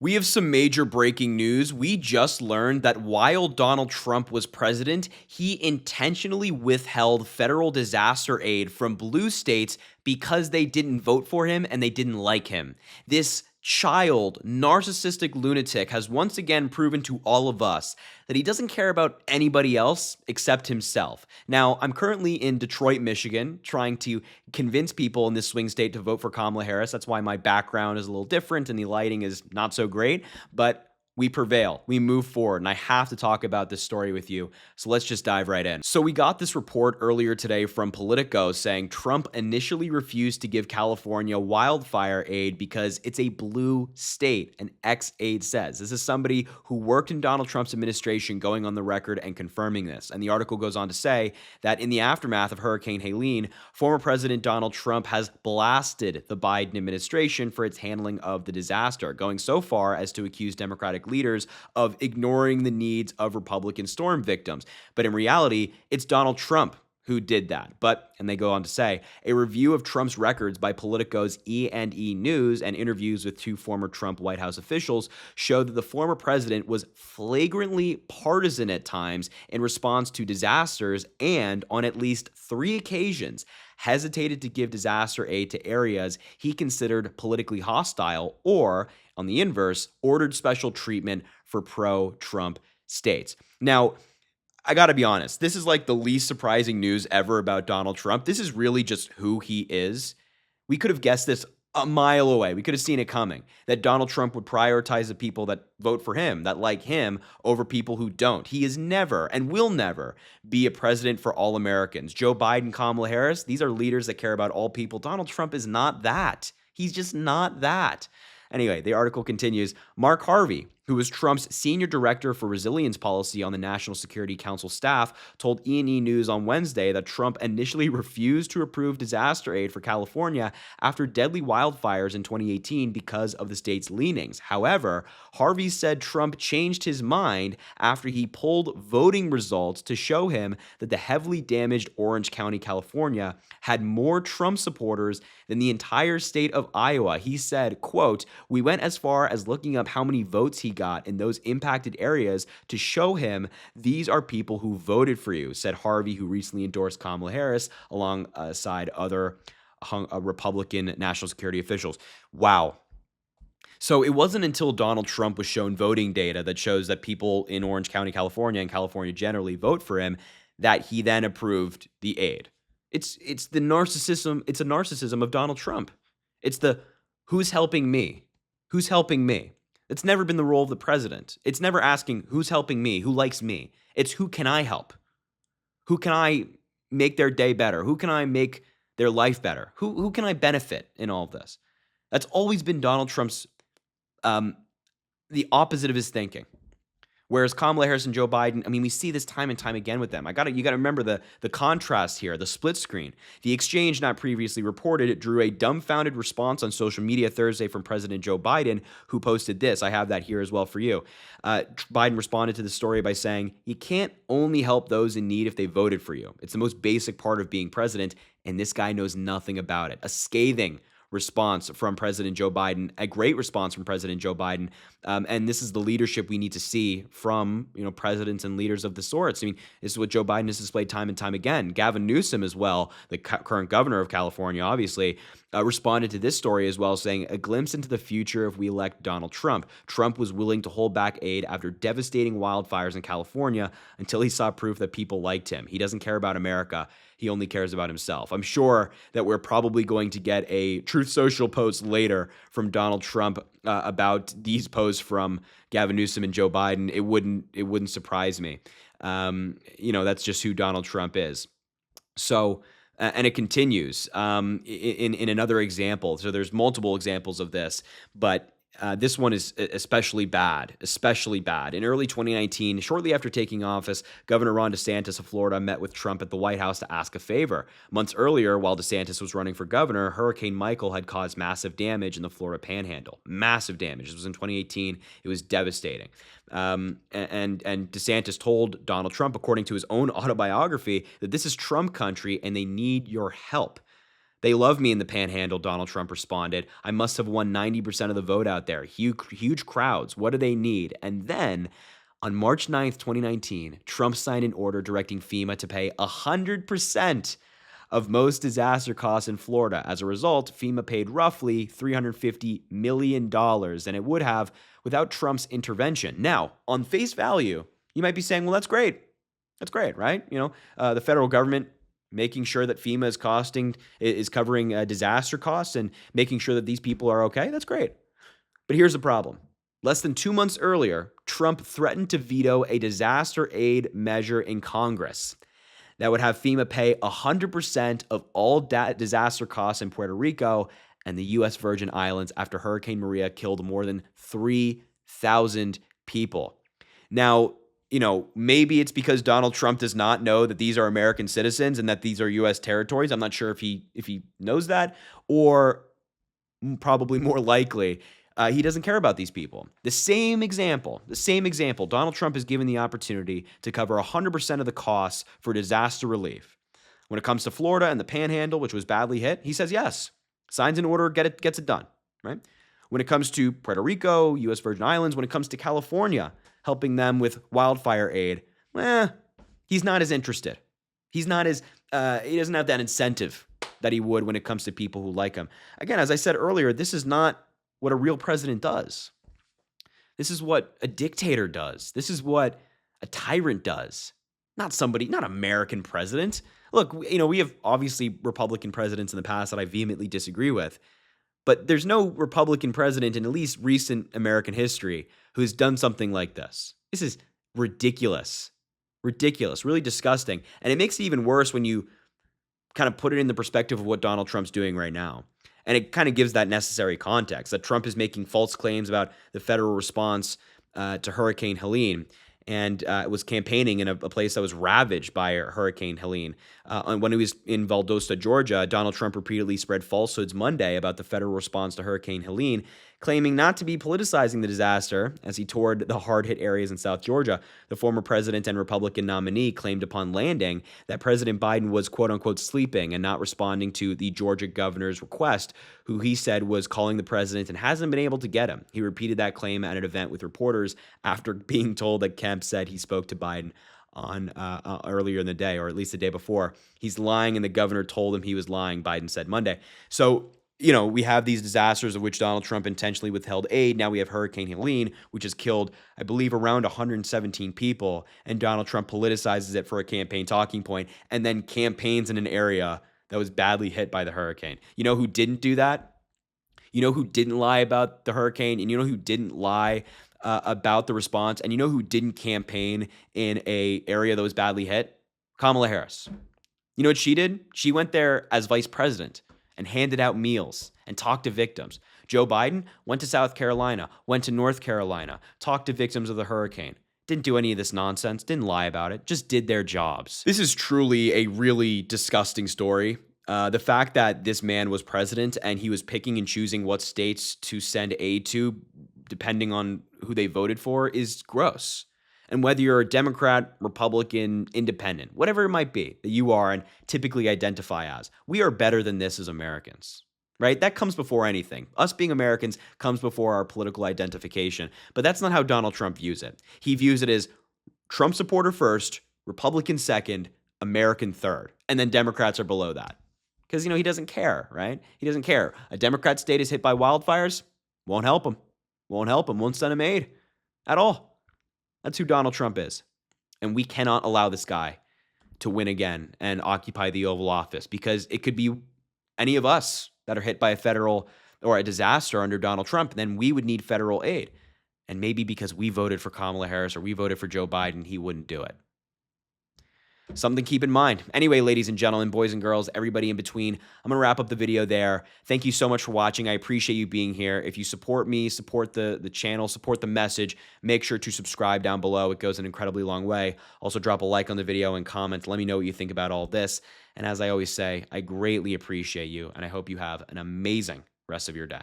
We have some major breaking news. We just learned that while Donald Trump was president, he intentionally withheld federal disaster aid from blue states because they didn't vote for him and they didn't like him. This child, narcissistic lunatic has once again proven to all of us that he doesn't care about anybody else except himself. Now, I'm currently in Detroit, Michigan, trying to convince people in this swing state to vote for Kamala Harris. That's why my background is a little different and the lighting is not so great, but we prevail. We move forward, and I have to talk about this story with you. So let's just dive right in. So we got this report earlier today from Politico saying Trump initially refused to give California wildfire aid because it's a blue state, an ex-aide says. This is somebody who worked in Donald Trump's administration going on the record and confirming this. And the article goes on to say that in the aftermath of Hurricane Helene, former President Donald Trump has blasted the Biden administration for its handling of the disaster, going so far as to accuse Democratic leaders of ignoring the needs of Republican storm victims. But in reality, it's Donald Trump who did that. But, and they go on to say, a review of Trump's records by Politico's E&E News and interviews with two former Trump White House officials showed that the former president was flagrantly partisan at times in response to disasters and, on at least 3 occasions, hesitated to give disaster aid to areas he considered politically hostile or, on the inverse, ordered special treatment for pro-Trump states. Now, I got to be honest, this is like the least surprising news ever about Donald Trump. This is really just who he is. We could have guessed this a mile away. We could have seen it coming, that Donald Trump would prioritize the people that vote for him, that like him, over people who don't. He is never and will never be a president for all Americans. Joe Biden, Kamala Harris, these are leaders that care about all people. Donald Trump is not that. He's just not that. Anyway, the article continues. Mark Harvey, who was Trump's senior director for resilience policy on the National Security Council staff, told E&E News on Wednesday that Trump initially refused to approve disaster aid for California after deadly wildfires in 2018 because of the state's leanings. However, Harvey said Trump changed his mind after he pulled voting results to show him that the heavily damaged Orange County, California, had more Trump supporters than the entire state of Iowa. He said, quote, "We went as far as looking up how many votes he got in those impacted areas to show him these are people who voted for you," said Harvey, who recently endorsed Kamala Harris alongside other Republican national security officials. Wow. So it wasn't until Donald Trump was shown voting data that shows that people in Orange County, California, and California generally vote for him that he then approved the aid. It's the narcissism. It's a narcissism of Donald Trump. It's the who's helping me? Who's helping me? It's never been the role of the president. It's never asking who's helping me, who likes me. It's who can I help? Who can I make their day better? Who can I make their life better? Who can I benefit in all of this? That's always been Donald Trump's the opposite of his thinking. Whereas Kamala Harris and Joe Biden, I mean, we see this time and time again with them. You got to remember the contrast here, the split screen. The exchange not previously reported, it drew a dumbfounded response on social media Thursday from President Joe Biden, who posted this. I have that here as well for you. Biden responded to the story by saying, "You can't only help those in need if they voted for you. It's the most basic part of being president, and this guy knows nothing about it." A scathing response from President Joe Biden, a great response from President Joe Biden. And this is the leadership we need to see from, presidents and leaders of the sorts. I mean, this is what Joe Biden has displayed time and time again. Gavin Newsom as well, the current governor of California, obviously, responded to this story as well, saying, "A glimpse into the future if we elect Donald Trump. Trump was willing to hold back aid after devastating wildfires in California until he saw proof that people liked him. He doesn't care about America. He only cares about himself." I'm sure that we're probably going to get a Truth Social post later from Donald Trump about these posts from Gavin Newsom and Joe Biden. It wouldn't surprise me. That's just who Donald Trump is. So, and it continues in another example. So there's multiple examples of this, but this one is especially bad. In early 2019, shortly after taking office, Governor Ron DeSantis of Florida met with Trump at the White House to ask a favor. Months earlier, while DeSantis was running for governor, Hurricane Michael had caused massive damage in the Florida Panhandle. Massive damage. This was in 2018. It was devastating. And DeSantis told Donald Trump, according to his own autobiography, that this is Trump country and they need your help. They love me in the panhandle, Donald Trump responded. I must have won 90% of the vote out there. Huge crowds. What do they need? And then on March 9th, 2019, Trump signed an order directing FEMA to pay 100% of most disaster costs in Florida. As a result, FEMA paid roughly $350 million than it would have without Trump's intervention. Now, on face value, you might be saying, well, that's great. That's great, right? The federal government making sure that FEMA is covering disaster costs and making sure that these people are okay. That's great. But here's the problem. Less than 2 months earlier, Trump threatened to veto a disaster aid measure in Congress that would have FEMA pay 100% of all disaster costs in Puerto Rico and the U.S. Virgin Islands after Hurricane Maria killed more than 3,000 people. Now, maybe it's because Donald Trump does not know that these are American citizens and that these are U.S. territories. I'm not sure if he knows that, or probably more likely, he doesn't care about these people. The same example, Donald Trump is given the opportunity to cover 100% of the costs for disaster relief. When it comes to Florida and the Panhandle, which was badly hit, he says yes. Signs an order, gets it done, right? When it comes to Puerto Rico, U.S. Virgin Islands, when it comes to California, helping them with wildfire aid, he's not as interested. He doesn't have that incentive that he would when it comes to people who like him. Again, as I said earlier, this is not what a real president does. This is what a dictator does. This is what a tyrant does. Not American president. Look, we have obviously Republican presidents in the past that I vehemently disagree with, but there's no Republican president in at least recent American history who's done something like this. This is ridiculous, really disgusting. And it makes it even worse when you kind of put it in the perspective of what Donald Trump's doing right now. And it kind of gives that necessary context that Trump is making false claims about the federal response to Hurricane Helene, and was campaigning in a place that was ravaged by Hurricane Helene. And when he was in Valdosta, Georgia, Donald Trump repeatedly spread falsehoods Monday about the federal response to Hurricane Helene, claiming not to be politicizing the disaster as he toured the hard-hit areas in South Georgia. The former president and Republican nominee claimed upon landing that President Biden was quote-unquote sleeping and not responding to the Georgia governor's request, who he said was calling the president and hasn't been able to get him. He repeated that claim at an event with reporters after being told that Kemp said he spoke to Biden on earlier in the day, or at least the day before. He's lying, and the governor told him he was lying, Biden said Monday. So, we have these disasters of which Donald Trump intentionally withheld aid. Now we have Hurricane Helene, which has killed, I believe, around 117 people, and Donald Trump politicizes it for a campaign talking point and then campaigns in an area that was badly hit by the hurricane. You know who didn't do that? You know who didn't lie about the hurricane? And you know who didn't lie about the response? And you know who didn't campaign in a area that was badly hit? Kamala Harris. You know what she did? She went there as vice president and handed out meals and talked to victims. Joe Biden went to South Carolina, went to North Carolina, talked to victims of the hurricane. Didn't do any of this nonsense, didn't lie about it, just did their jobs. This is truly a really disgusting story. The fact that this man was president and he was picking and choosing what states to send aid to, depending on who they voted for, is gross. And whether you're a Democrat, Republican, Independent, whatever it might be that you are and typically identify as, we are better than this as Americans, right? That comes before anything. Us being Americans comes before our political identification. But that's not how Donald Trump views it. He views it as Trump supporter first, Republican second, American third, and then Democrats are below that. Because, he doesn't care, right? He doesn't care. A Democrat state is hit by wildfires, won't help him. Won't send him aid at all. That's who Donald Trump is. And we cannot allow this guy to win again and occupy the Oval Office, because it could be any of us that are hit by a federal or a disaster under Donald Trump. Then we would need federal aid. And maybe because we voted for Kamala Harris or we voted for Joe Biden, he wouldn't do it. Something to keep in mind. Anyway, ladies and gentlemen, boys and girls, everybody in between, I'm going to wrap up the video there. Thank you so much for watching. I appreciate you being here. If you support me, support the channel, support the message, make sure to subscribe down below. It goes an incredibly long way. Also, drop a like on the video and comment. Let me know what you think about all this. And as I always say, I greatly appreciate you, and I hope you have an amazing rest of your day.